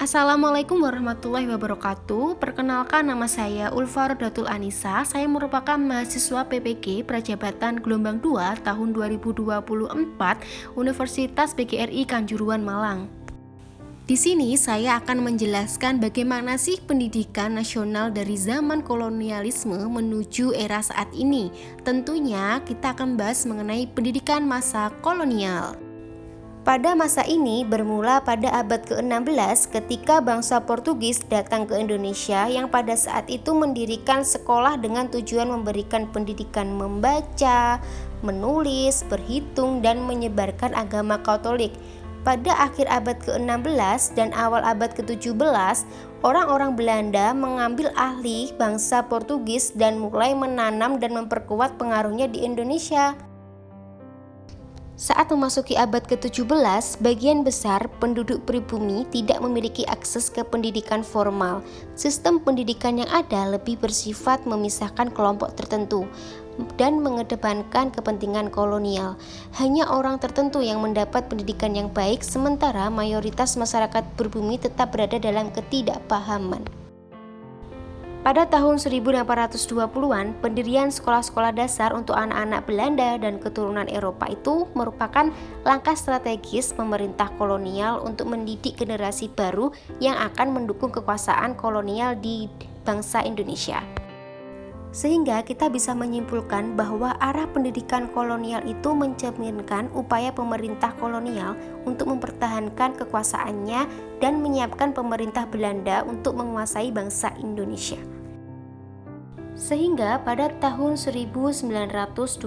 Assalamualaikum warahmatullahi wabarakatuh. Perkenalkan, nama saya Ulfa Rodatul Anisa. Saya merupakan mahasiswa PPG Prajabatan Gelombang 2 tahun 2024 Universitas PGRI Kanjuruhan Malang. Di sini saya akan menjelaskan bagaimana sih pendidikan nasional dari zaman kolonialisme menuju era saat ini. Tentunya kita akan bahas mengenai pendidikan masa kolonial. Pada masa ini bermula pada abad ke-16 ketika bangsa Portugis datang ke Indonesia yang pada saat itu mendirikan sekolah dengan tujuan memberikan pendidikan membaca, menulis, berhitung, dan menyebarkan agama Katolik. Pada akhir abad ke-16 dan awal abad ke-17, orang-orang Belanda mengambil alih bangsa Portugis dan mulai menanam dan memperkuat pengaruhnya di Indonesia. Saat memasuki abad ke-17, bagian besar penduduk pribumi tidak memiliki akses ke pendidikan formal. Sistem pendidikan yang ada lebih bersifat memisahkan kelompok tertentu dan mengedepankan kepentingan kolonial. Hanya orang tertentu yang mendapat pendidikan yang baik, sementara mayoritas masyarakat pribumi tetap berada dalam ketidakpahaman. Pada tahun 1820-an, pendirian sekolah-sekolah dasar untuk anak-anak Belanda dan keturunan Eropa itu merupakan langkah strategis pemerintah kolonial untuk mendidik generasi baru yang akan mendukung kekuasaan kolonial di bangsa Indonesia. Sehingga kita bisa menyimpulkan bahwa arah pendidikan kolonial itu mencerminkan upaya pemerintah kolonial untuk mempertahankan kekuasaannya dan menyiapkan pemerintah Belanda untuk menguasai bangsa Indonesia. Sehingga pada tahun 1922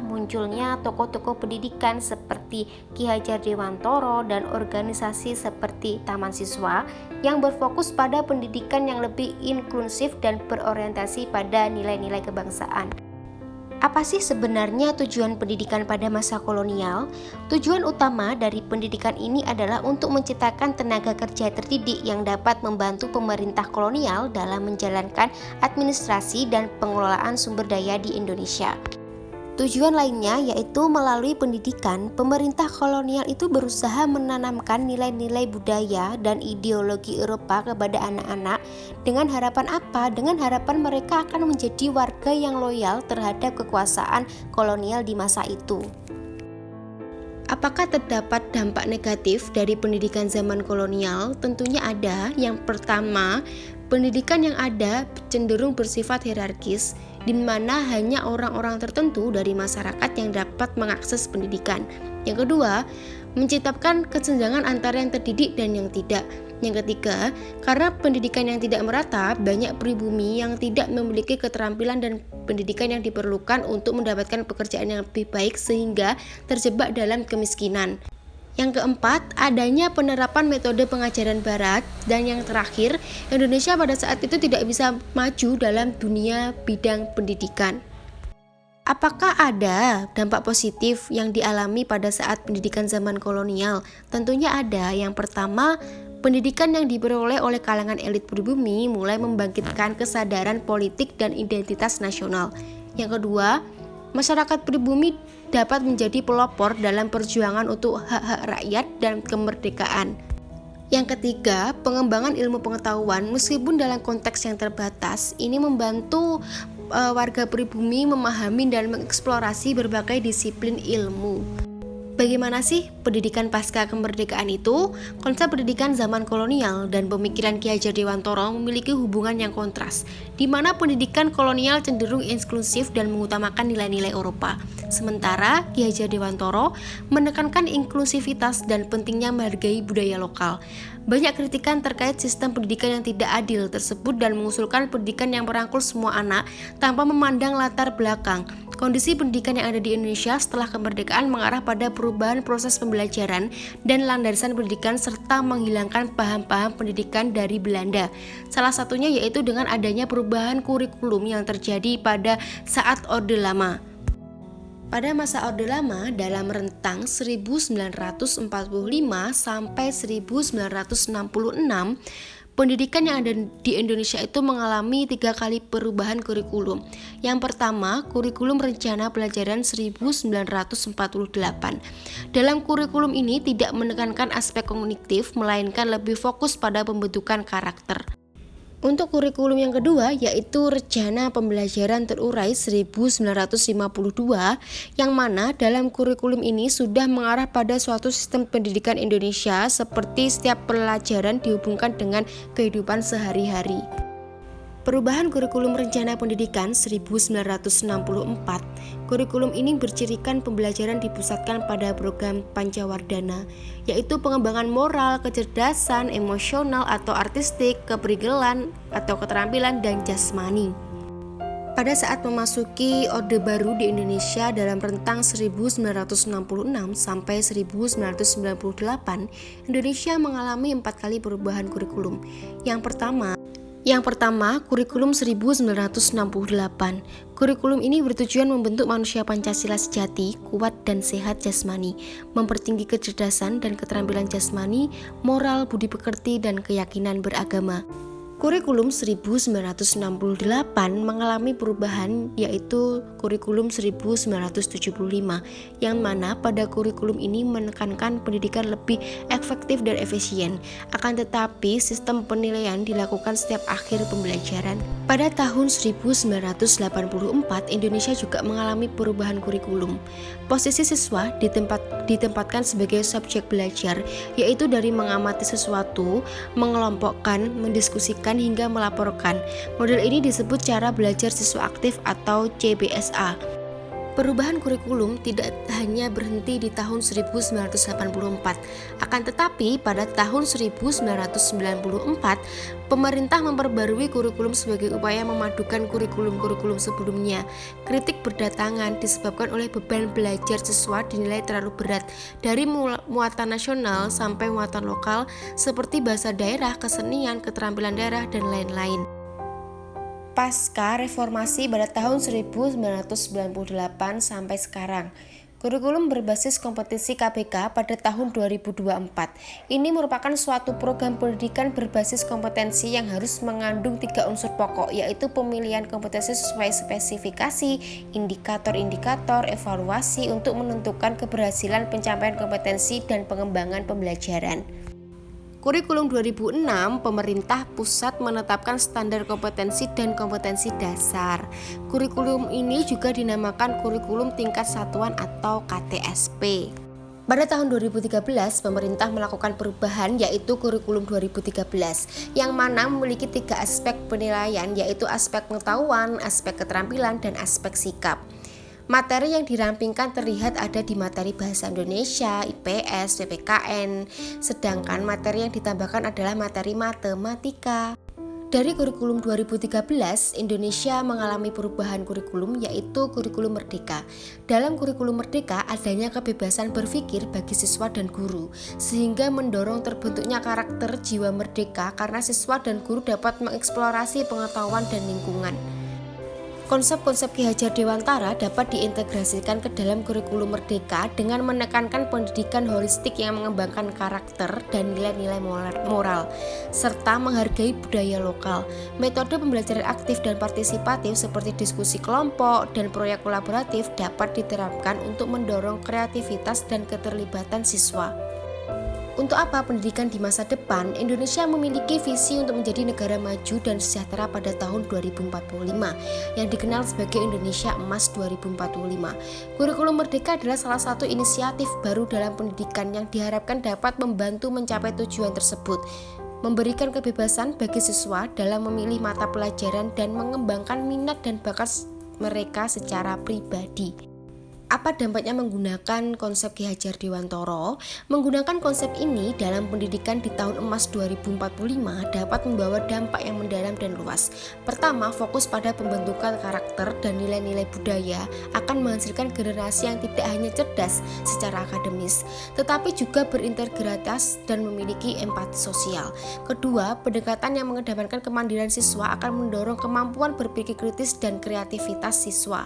munculnya tokoh-tokoh pendidikan seperti Ki Hajar Dewantoro dan organisasi seperti Taman Siswa yang berfokus pada pendidikan yang lebih inklusif dan berorientasi pada nilai-nilai kebangsaan. Apa sih sebenarnya tujuan pendidikan pada masa kolonial? Tujuan utama dari pendidikan ini adalah untuk menciptakan tenaga kerja terdidik yang dapat membantu pemerintah kolonial dalam menjalankan administrasi dan pengelolaan sumber daya di Indonesia. Tujuan lainnya yaitu melalui pendidikan, pemerintah kolonial itu berusaha menanamkan nilai-nilai budaya dan ideologi Eropa kepada anak-anak dengan harapan apa? Dengan harapan mereka akan menjadi warga yang loyal terhadap kekuasaan kolonial di masa itu. Apakah terdapat dampak negatif dari pendidikan zaman kolonial? Tentunya ada. Yang pertama, pendidikan yang ada cenderung bersifat hierarkis, di mana hanya orang-orang tertentu dari masyarakat yang dapat mengakses pendidikan. Yang kedua, menciptakan kesenjangan antara yang terdidik dan yang tidak. Yang ketiga, karena pendidikan yang tidak merata, banyak pribumi yang tidak memiliki keterampilan dan pendidikan yang diperlukan untuk mendapatkan pekerjaan yang lebih baik sehingga terjebak dalam kemiskinan. Yang keempat, adanya penerapan metode pengajaran barat. Dan yang terakhir, Indonesia pada saat itu tidak bisa maju dalam dunia bidang pendidikan. Apakah ada dampak positif yang dialami pada saat pendidikan zaman kolonial? Tentunya ada. Yang pertama, pendidikan yang diperoleh oleh kalangan elit pribumi mulai membangkitkan kesadaran politik dan identitas nasional. Yang kedua, masyarakat pribumi dapat menjadi pelopor dalam perjuangan untuk hak-hak rakyat dan kemerdekaan. Yang ketiga, pengembangan ilmu pengetahuan meskipun dalam konteks yang terbatas, ini membantu warga pribumi memahami dan mengeksplorasi berbagai disiplin ilmu. Bagaimana sih pendidikan pasca kemerdekaan itu? Konsep pendidikan zaman kolonial dan pemikiran Ki Hajar Dewantoro memiliki hubungan yang kontras, di mana pendidikan kolonial cenderung eksklusif dan mengutamakan nilai-nilai Eropa. Sementara Ki Hajar Dewantoro menekankan inklusivitas dan pentingnya menghargai budaya lokal. Banyak kritikan terkait sistem pendidikan yang tidak adil tersebut dan mengusulkan pendidikan yang merangkul semua anak tanpa memandang latar belakang. Kondisi pendidikan yang ada di Indonesia setelah kemerdekaan mengarah pada perubahan proses pembelajaran dan landasan pendidikan serta menghilangkan paham-paham pendidikan dari Belanda. Salah satunya yaitu dengan adanya perubahan kurikulum yang terjadi pada saat Orde Lama. Pada masa Orde Lama, dalam rentang 1945 sampai 1966, Pendidikan yang ada di Indonesia itu mengalami 3 kali perubahan kurikulum. Yang pertama, kurikulum rencana pelajaran 1948. Dalam kurikulum ini tidak menekankan aspek kognitif, melainkan lebih fokus pada pembentukan karakter. Untuk kurikulum yang kedua yaitu Rencana Pembelajaran Terurai 1952, yang mana dalam kurikulum ini sudah mengarah pada suatu sistem pendidikan Indonesia seperti setiap pelajaran dihubungkan dengan kehidupan sehari-hari. Perubahan kurikulum Rencana Pendidikan 1964, kurikulum ini bercirikan pembelajaran dipusatkan pada program Pancawardhana, yaitu pengembangan moral, kecerdasan, emosional atau artistik, keprigelan atau keterampilan, dan jasmani. Pada saat memasuki Orde Baru di Indonesia dalam rentang 1966 sampai 1998, Indonesia mengalami 4 kali perubahan kurikulum. Yang pertama, kurikulum 1968. Kurikulum ini bertujuan membentuk manusia Pancasila sejati, kuat dan sehat jasmani, mempertinggi kecerdasan dan keterampilan jasmani, moral, budi pekerti, dan keyakinan beragama. Kurikulum 1968 mengalami perubahan yaitu kurikulum 1975, yang mana pada kurikulum ini menekankan pendidikan lebih efektif dan efisien. Akan tetapi sistem penilaian dilakukan setiap akhir pembelajaran. Pada tahun 1984 Indonesia juga mengalami perubahan kurikulum. Posisi siswa ditempatkan sebagai subjek belajar, yaitu dari mengamati sesuatu, mengelompokkan, mendiskusikan hingga melaporkan. Model ini disebut cara belajar siswa aktif atau CBSA. Perubahan kurikulum tidak hanya berhenti di tahun 1984, akan tetapi pada tahun 1994 pemerintah memperbarui kurikulum sebagai upaya memadukan kurikulum-kurikulum sebelumnya. Kritik berdatangan disebabkan oleh beban belajar siswa dinilai terlalu berat, dari muatan nasional sampai muatan lokal seperti bahasa daerah, kesenian, keterampilan daerah, dan lain-lain. Pasca reformasi pada tahun 1998 sampai sekarang, kurikulum berbasis kompetisi KBK pada tahun 2024. Ini merupakan suatu program pendidikan berbasis kompetensi yang harus mengandung 3 unsur pokok, yaitu pemilihan kompetensi sesuai spesifikasi, indikator-indikator, evaluasi untuk menentukan keberhasilan pencapaian kompetensi dan pengembangan pembelajaran. Kurikulum 2006, pemerintah pusat menetapkan standar kompetensi dan kompetensi dasar. Kurikulum ini juga dinamakan kurikulum tingkat satuan atau KTSP. Pada tahun 2013, pemerintah melakukan perubahan yaitu kurikulum 2013, yang mana memiliki 3 aspek penilaian, yaitu aspek pengetahuan, aspek keterampilan, dan aspek sikap. Materi yang dirampingkan terlihat ada di materi bahasa Indonesia, IPS, PPKN, sedangkan materi yang ditambahkan adalah materi matematika. Dari kurikulum 2013, Indonesia mengalami perubahan kurikulum yaitu kurikulum merdeka. Dalam kurikulum merdeka adanya kebebasan berpikir bagi siswa dan guru, sehingga mendorong terbentuknya karakter jiwa merdeka karena siswa dan guru dapat mengeksplorasi pengetahuan dan lingkungan. Konsep-konsep Ki Hajar Dewantara dapat diintegrasikan ke dalam kurikulum merdeka dengan menekankan pendidikan holistik yang mengembangkan karakter dan nilai-nilai moral, serta menghargai budaya lokal. Metode pembelajaran aktif dan partisipatif seperti diskusi kelompok dan proyek kolaboratif dapat diterapkan untuk mendorong kreativitas dan keterlibatan siswa. Untuk apa pendidikan di masa depan? Indonesia memiliki visi untuk menjadi negara maju dan sejahtera pada tahun 2045 yang dikenal sebagai Indonesia Emas 2045. Kurikulum Merdeka adalah salah satu inisiatif baru dalam pendidikan yang diharapkan dapat membantu mencapai tujuan tersebut, memberikan kebebasan bagi siswa dalam memilih mata pelajaran dan mengembangkan minat dan bakat mereka secara pribadi. Apa dampaknya menggunakan konsep Ki Hajar Dewantara? Menggunakan konsep ini dalam pendidikan di tahun emas 2045 dapat membawa dampak yang mendalam dan luas. Pertama, fokus pada pembentukan karakter dan nilai-nilai budaya akan menghasilkan generasi yang tidak hanya cerdas secara akademis, tetapi juga berintegritas dan memiliki empati sosial. Kedua, pendekatan yang mengedepankan kemandirian siswa akan mendorong kemampuan berpikir kritis dan kreativitas siswa.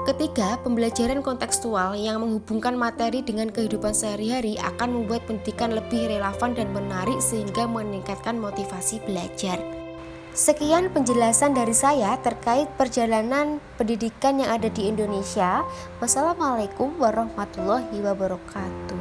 Ketiga, pembelajaran kontekstual yang menghubungkan materi dengan kehidupan sehari-hari akan membuat pendidikan lebih relevan dan menarik sehingga meningkatkan motivasi belajar. Sekian penjelasan dari saya terkait perjalanan pendidikan yang ada di Indonesia. Wassalamualaikum warahmatullahi wabarakatuh.